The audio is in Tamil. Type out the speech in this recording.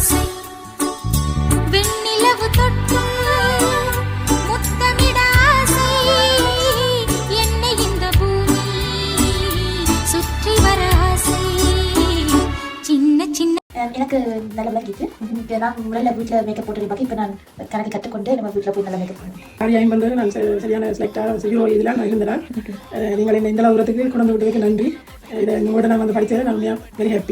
ஆசை வெண்ணிலவு தொட்டு முத்தமிட ஆசை என்னை இந்த பூமி சுற்றி வர ஆசை சின்ன சின்ன எனக்கு நல்ல விளக்கிட்டு நான் முறையில் வீட்டில் மேக்கப் போட்டு பார்க்க இப்போ நான் கணக்கு கற்றுக்கொண்டு நம்ம வீட்டில் போய் நல்ல மேக்கப் பண்ணுவேன். காரியம் பண்ணுறது நான் சரியான செலக்டாக ஹீரோ இதில் நான் இருந்தேன். நீங்கள் இந்த உரத்துக்கு கொண்டு விட்டதுக்கு நன்றி. இதை உங்களோட நான் வந்து படித்தது நான் வெரி ஹாப்பி.